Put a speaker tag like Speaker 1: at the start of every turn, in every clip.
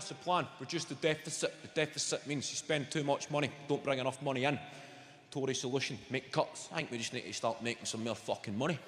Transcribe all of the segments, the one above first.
Speaker 1: That's the plan. Reduce the deficit. The deficit means you spend too much money, don't bring enough money in. Tory solution, make cuts. I think we just need to start making some more fucking money.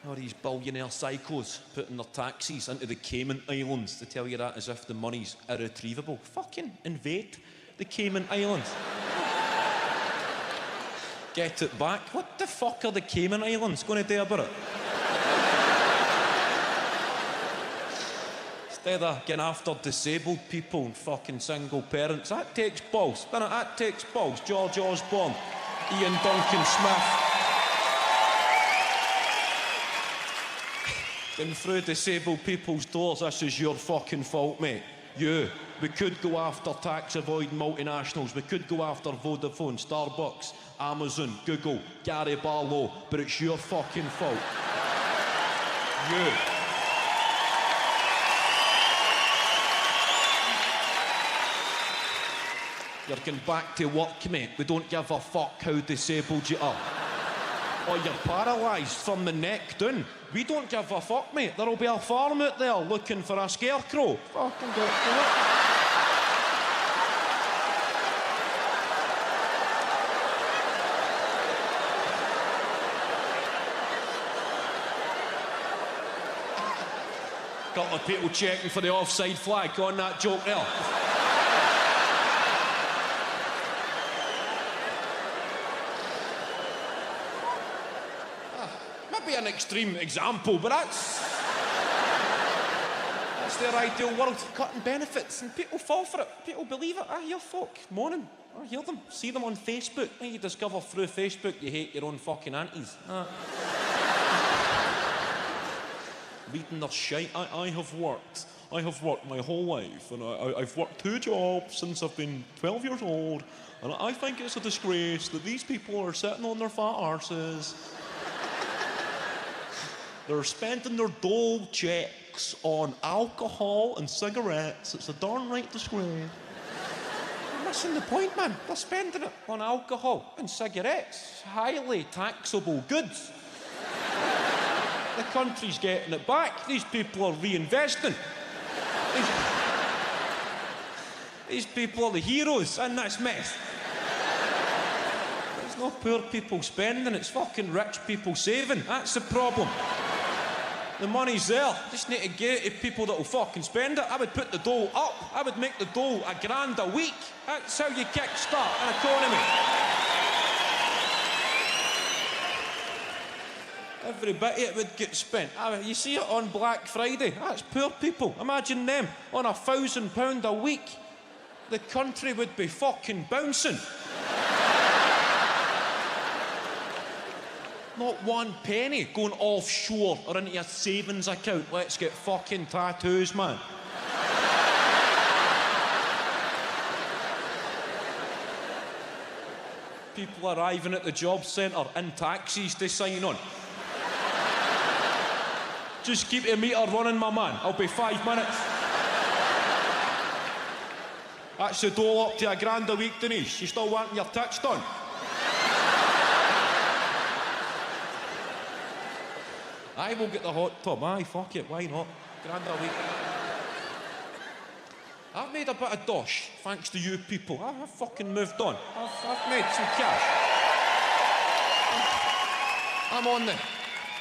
Speaker 1: All these billionaire psychos putting their taxis into the Cayman Islands. They tell you that as if the money's irretrievable. Fucking invade the Cayman Islands. Get it back. What the fuck are the Cayman Islands going to do about it? Instead of getting after disabled people and fucking single parents, that takes balls, doesn't it? That takes balls. George Osborne, Ian Duncan Smith. Going through disabled people's doors, this is your fucking fault, mate. You. We could go after tax-avoiding multinationals. We could go after Vodafone, Starbucks, Amazon, Google, Gary Barlow, but it's your fucking fault. You. You're going back to work, mate. We don't give a fuck how disabled you are. Or you're paralysed from the neck down. We don't give a fuck, mate. There'll be a farm out there looking for a scarecrow. Fucking do it. Couple of people checking for the offside flag on that joke there. An extreme example, but that's their ideal world. Cutting benefits, and people fall for it. People believe it. I hear folk moaning. I hear them. See them on Facebook. And you discover through Facebook you hate your own fucking aunties. Reading their shite. I have worked my whole life, and I've worked 2 jobs since I've been 12 years old, and I think it's a disgrace that these people are sitting on their fat arses. They're spending their dole checks on alcohol and cigarettes. It's a darn right disgrace. You're missing the point, man. They're spending it on alcohol and cigarettes. Highly taxable goods. The country's getting it back. These people are reinvesting. These people are the heroes in this mess. There's no poor people spending. It's fucking rich people saving. That's the problem. The money's there. Just need to get it to people that will fucking spend it. I would put the dole up. I would make the dole $1,000 a week. That's how you kickstart an economy. Every bit of it would get spent. You see it on Black Friday. That's poor people. Imagine them on £1,000 a week. The country would be fucking bouncing. Not 1 penny going offshore or into your savings account. Let's get fucking tattoos, man. People arriving at the job centre in taxis to sign on. Just keep the meter running, my man. I'll be 5 minutes. That's the dole up to $1,000 a week, Denise. You still wanting your tits done? I will get the hot tub. Aye, fuck it, why not? $1,000 a week. I've made a bit of dosh, thanks to you people. I've fucking moved on. I've made some cash.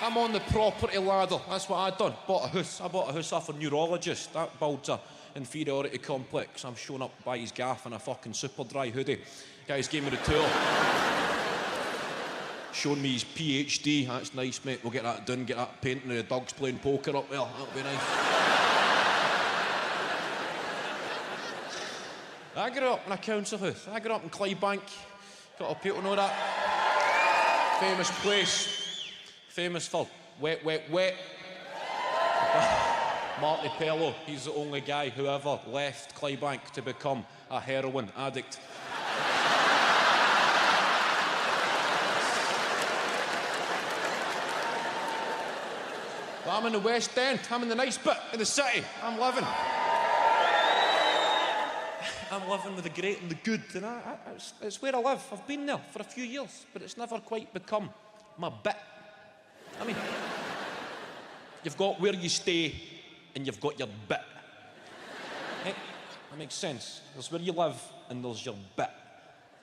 Speaker 1: I'm on the property ladder. That's what I've done. Bought a house. I bought a house off a neurologist. That builds a inferiority complex. I'm showing up by his gaff in a fucking super dry hoodie. Guys gave me the tour. Showing me his PhD. That's nice, mate. We'll get that done, get that painting of the dogs playing poker up there. That'll be nice. I grew up in a council house. I grew up in Clydebank. Got a people know that. Famous place. Famous for wet, wet, wet. Marty Pello. He's the only guy who ever left Clydebank to become a heroin addict. But I'm in the West End. I'm in the nice bit of the city. I'm living with the great and the good, and it's where I live. I've been there for a few years, but it's never quite become my bit. I mean, you've got where you stay, and you've got your bit. That makes sense. There's where you live and there's your bit.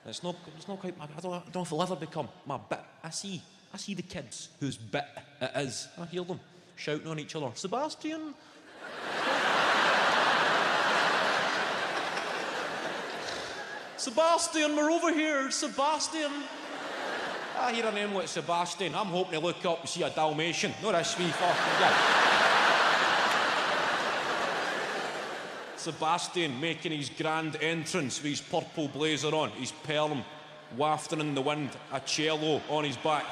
Speaker 1: It's not quite my, I don't know if it'll ever become my bit. I see the kids whose bit it is. I hear them shouting on each other. Sebastian! Sebastian, we're over here, Sebastian! I hear a name like Sebastian. I'm hoping to look up and see a Dalmatian. No, this wee fucking guy. Sebastian making his grand entrance with his purple blazer on, his perm wafting in the wind, a cello on his back.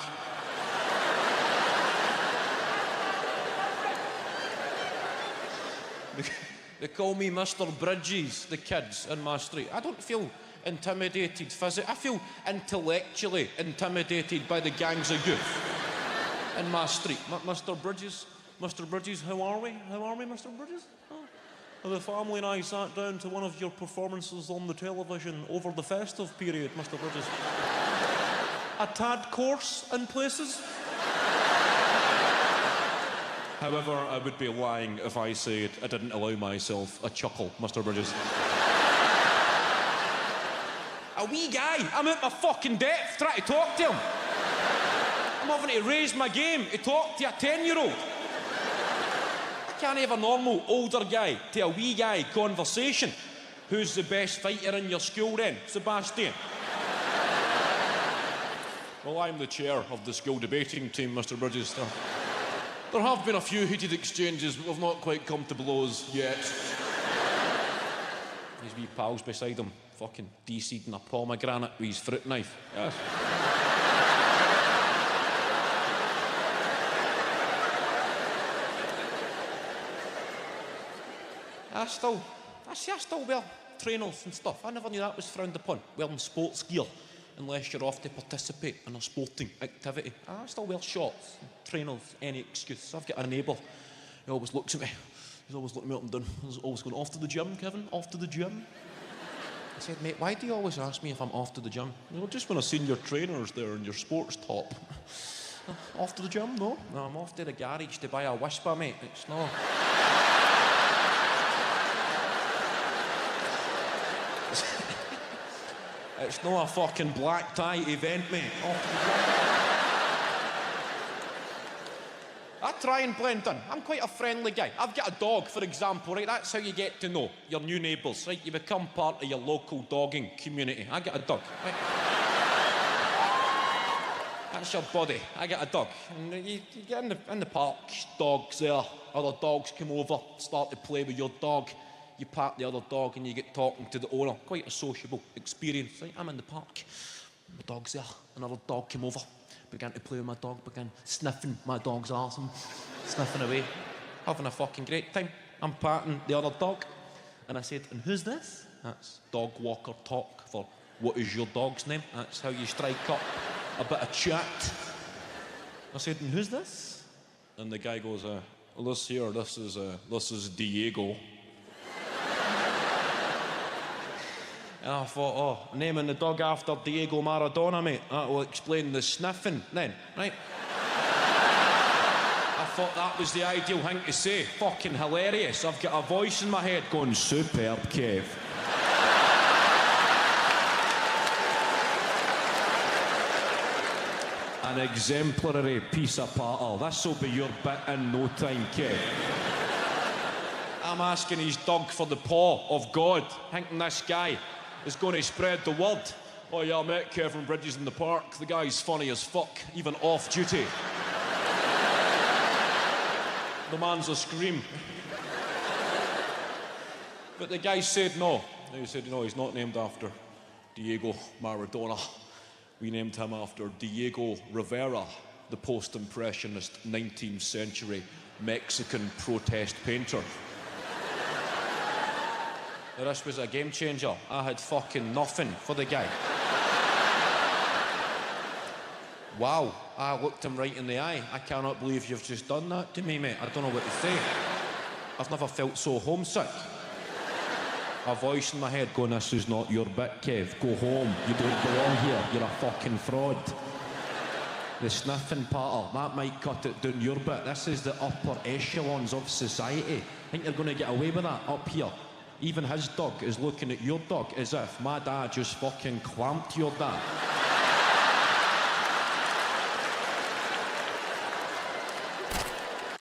Speaker 1: They call me Mr. Bridges, the kids in my street. I don't feel intimidated physically. I feel intellectually intimidated by the gangs of youth in my street. Mr. Bridges, how are we? Mr. Bridges? Oh. The family and I sat down to one of your performances on the television over the festive period, Mr. Bridges. A tad coarse in places. However, I would be lying if I said I didn't allow myself a chuckle, Mr. Bridges. A wee guy, I'm at my fucking depth trying to talk to him. I'm having to raise my game to talk to a 10-year-old. I can't have a normal older guy to a wee guy conversation. Who's the best fighter in your school then, Sebastian? Well, I'm the chair of the school debating team, Mr. Bridges. There have been a few heated exchanges, but we've not quite come to blows yet. His wee pals beside him, fucking de-seeding a pomegranate with his fruit knife. Yes. I still wear trainers and stuff. I never knew that was frowned upon, wearing sports gear, unless you're off to participate in a sporting activity. I still wear shorts, trainers, any excuse. I've got a neighbour, he always looks at me. He's always looking me up and down. He's always going, off to the gym, Kevin, off to the gym. I said, mate, why do you always ask me if I'm off to the gym? Well, just when I seen your trainers there in your sports top. Off to the gym? No, I'm off to the garage to buy a Whisper, mate. It's not... It's not a fucking black tie event, mate. I try and blend in. I'm quite a friendly guy. I've got a dog, for example, right? That's how you get to know your new neighbours, right? You become part of your local dogging community. I got a dog, right? That's your body. I got a dog. And you get in the park, dogs there. Other dogs come over, start to play with your dog. You pat the other dog and you get talking to the owner. Quite a sociable experience, right? I'm in the park, my dog's there, another dog came over, began to play with my dog, began sniffing my dog's arse and sniffing away, having a fucking great time. I'm patting the other dog, and I said, and who's this? That's dog walker talk for what is your dog's name? That's how you strike up a bit of chat. I said, and who's this? And the guy goes, well, this is Diego. And I thought, oh, naming the dog after Diego Maradona, mate. That will explain the sniffing then, right? I thought that was the ideal thing to say. Fucking hilarious. I've got a voice in my head going, superb, Kev. An exemplary piece of patter. This'll be your bit in no time, Kev. I'm asking his dog for the paw of God, thinking this guy is going to spread the word. Oh yeah, I met Kevin Bridges in the park. The guy's funny as fuck, even off duty. The man's a scream. But the guy said no. He said, no, he's not named after Diego Maradona. We named him after Diego Rivera, the post-impressionist 19th century Mexican protest painter. This was a game changer. I had fucking nothing for the guy. Wow, I looked him right in the eye. I cannot believe you've just done that to me, mate. I don't know what to say. I've never felt so homesick. A voice in my head going, this is not your bit, Kev. Go home. You don't belong here. You're a fucking fraud. The sniffing patter, that might cut it down your bit. This is the upper echelons of society. Think you're going to get away with that up here? Even his dog is looking at your dog as if my dad just fucking clamped your dad.